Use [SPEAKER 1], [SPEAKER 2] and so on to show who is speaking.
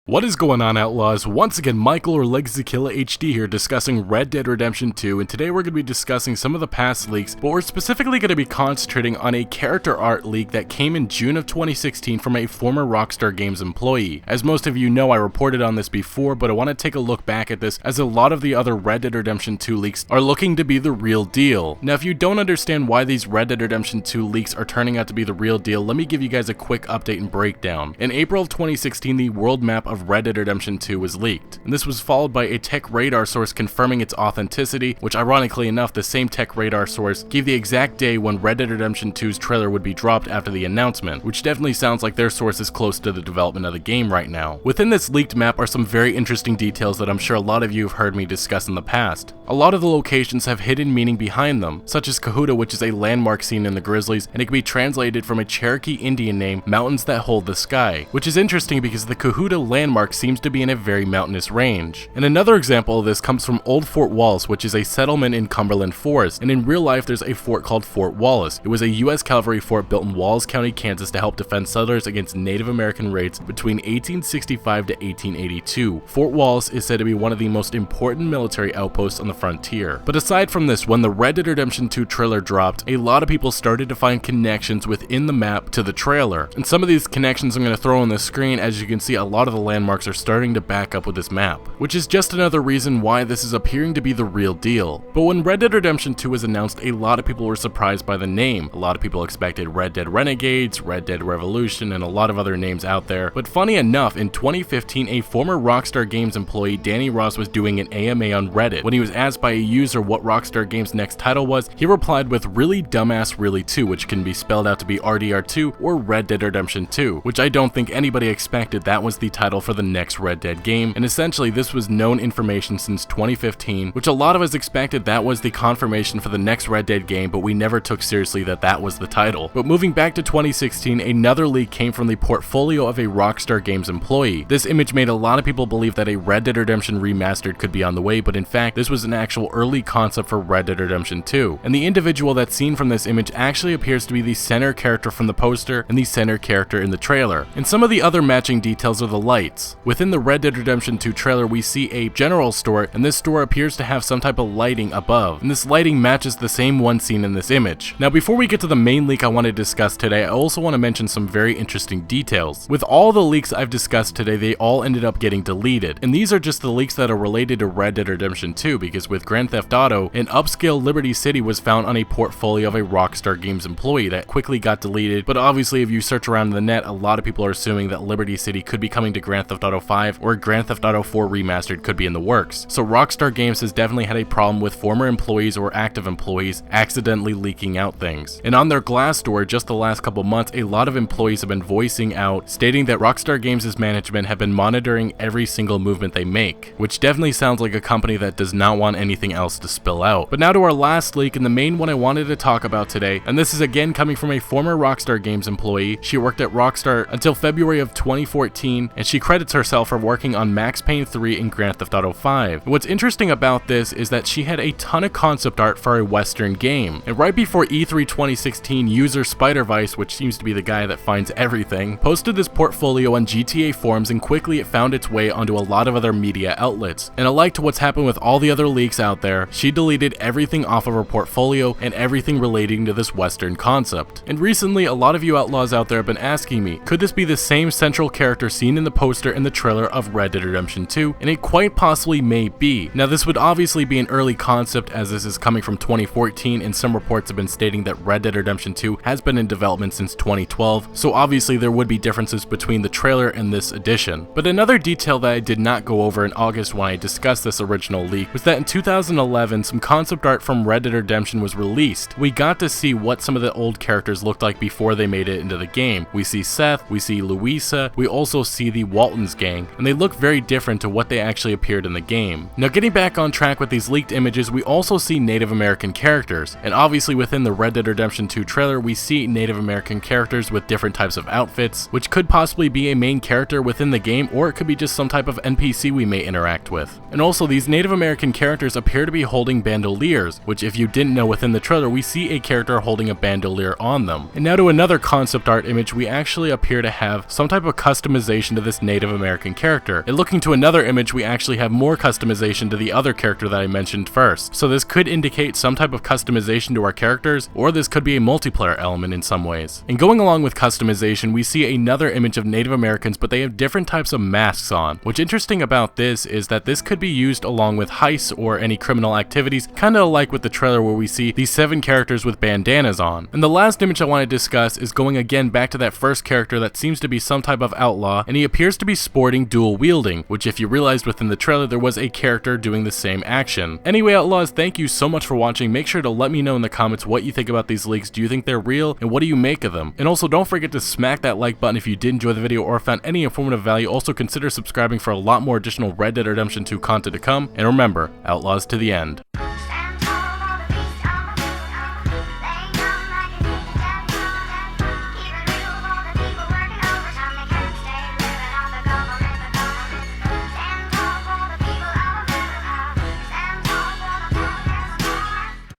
[SPEAKER 1] What is going on, Outlaws? Once again, Michael or Legacy Killer HD here discussing Red Dead Redemption 2, and today we're going to be discussing some of the past leaks, but we're specifically going to be concentrating on a character art leak that came in June of 2016 from a former Rockstar Games employee. As most of you know, I reported on this before, but I want to take a look back at this as a lot of the other Red Dead Redemption 2 leaks are looking to be the real deal. Now, if you don't understand why these Red Dead Redemption 2 leaks are turning out to be the real deal, let me give you guys a quick update and breakdown. In April of 2016, the world map of Red Dead Redemption 2 was leaked, and this was followed by a tech radar source confirming its authenticity, which ironically enough, the same tech radar source gave the exact day when Red Dead Redemption 2's trailer would be dropped after the announcement, which definitely sounds like their source is close to the development of the game right now. Within this leaked map are some very interesting details that I'm sure a lot of you have heard me discuss in the past. A lot of the locations have hidden meaning behind them, such as Cahuta, which is a landmark seen in the Grizzlies, and it can be translated from a Cherokee Indian name, Mountains That Hold the Sky, which is interesting because the Cahuta landmark seems to be in a very mountainous range. And another example of this comes from Old Fort Wallace, which is a settlement in Cumberland Forest, and in real life there's a fort called Fort Wallace. It was a US cavalry fort built in Wallace County, Kansas to help defend settlers against Native American raids between 1865 to 1882. Fort Wallace is said to be one of the most important military outposts on the frontier. But aside from this, when the Red Dead Redemption 2 trailer dropped, a lot of people started to find connections within the map to the trailer. And some of these connections I'm going to throw on the screen. As you can see, a lot of the landmarks are starting to back up with this map, which is just another reason why this is appearing to be the real deal. But when Red Dead Redemption 2 was announced, a lot of people were surprised by the name. A lot of people expected Red Dead Renegades, Red Dead Revolution, and a lot of other names out there. But funny enough, in 2015, a former Rockstar Games employee, Danny Ross, was doing an AMA on Reddit. When he was asked by a user what Rockstar Games' next title was, he replied with "Really Dumbass Really 2, which can be spelled out to be RDR2 or Red Dead Redemption 2, which I don't think anybody expected that was the title for the next Red Dead game, and essentially this was known information since 2015, which a lot of us expected that was the confirmation for the next Red Dead game, but we never took seriously that that was the title. But moving back to 2016, another leak came from the portfolio of a Rockstar Games employee. This image made a lot of people believe that a Red Dead Redemption Remastered could be on the way, but in fact this was an actual early concept for Red Dead Redemption 2, and the individual that's seen from this image actually appears to be the center character from the poster and the center character in the trailer. And some of the other matching details are the lights. Within the Red Dead Redemption 2 trailer, we see a general store, and this store appears to have some type of lighting above, and this lighting matches the same one seen in this image. Now, before we get to the main leak I want to discuss today, I also want to mention some very interesting details. With all the leaks I've discussed today, they all ended up getting deleted, and these are just the leaks that are related to Red Dead Redemption 2, because with Grand Theft Auto, an upscale Liberty City was found on a portfolio of a Rockstar Games employee that quickly got deleted, but obviously if you search around the net, a lot of people are assuming that Liberty City could be coming to Grand Theft Auto 5, or Grand Theft Auto 4 Remastered could be in the works. So Rockstar Games has definitely had a problem with former employees or active employees accidentally leaking out things. And on their Glassdoor, just the last couple months, a lot of employees have been voicing out, stating that Rockstar Games' management have been monitoring every single movement they make, which definitely sounds like a company that does not want anything else to spill out. But now to our last leak, and the main one I wanted to talk about today, and this is again coming from a former Rockstar Games employee. She worked at Rockstar until February of 2014, and she credits herself for working on Max Payne 3 and Grand Theft Auto 5. And what's interesting about this is that she had a ton of concept art for a Western game, and right before E3 2016, user Spider-Vice, which seems to be the guy that finds everything, posted this portfolio on GTA forums, and quickly it found its way onto a lot of other media outlets. And alike to what's happened with all the other leaks out there, she deleted everything off of her portfolio and everything relating to this Western concept. And recently, a lot of you outlaws out there have been asking me, could this be the same central character seen in the poster and the trailer of Red Dead Redemption 2? And it quite possibly may be. Now, this would obviously be an early concept, as this is coming from 2014, and some reports have been stating that Red Dead Redemption 2 has been in development since 2012, so obviously there would be differences between the trailer and this edition. But another detail that I did not go over in August when I discussed this original leak was that in 2011, some concept art from Red Dead Redemption was released. We got to see what some of the old characters looked like before they made it into the game. We see Seth, we see Louisa, we also see the Walton's gang, and they look very different to what they actually appeared in the game. Now, getting back on track with these leaked images, we also see Native American characters, and obviously within the Red Dead Redemption 2 trailer, we see Native American characters with different types of outfits, which could possibly be a main character within the game, or it could be just some type of NPC we may interact with. And also, these Native American characters appear to be holding bandoliers, which if you didn't know, within the trailer, we see a character holding a bandolier on them. And now to another concept art image, we actually appear to have some type of customization to this Native Native American character. And looking to another image, we actually have more customization to the other character that I mentioned first. So this could indicate some type of customization to our characters, or this could be a multiplayer element in some ways. And going along with customization, we see another image of Native Americans, but they have different types of masks on. What's interesting about this is that this could be used along with heists or any criminal activities, kinda like with the trailer where we see these 7 characters with bandanas on. And the last image I want to discuss is going again back to that first character that seems to be some type of outlaw, and he appears to be sporting dual wielding, which if you realized within the trailer there was a character doing the same action. Anyway, Outlaws, thank you so much for watching. Make sure to let me know in the comments what you think about these leaks. Do you think they're real, and what do you make of them? And also don't forget to smack that like button if you did enjoy the video or found any informative value. Also consider subscribing for a lot more additional Red Dead Redemption 2 content to come, and remember, Outlaws to the end.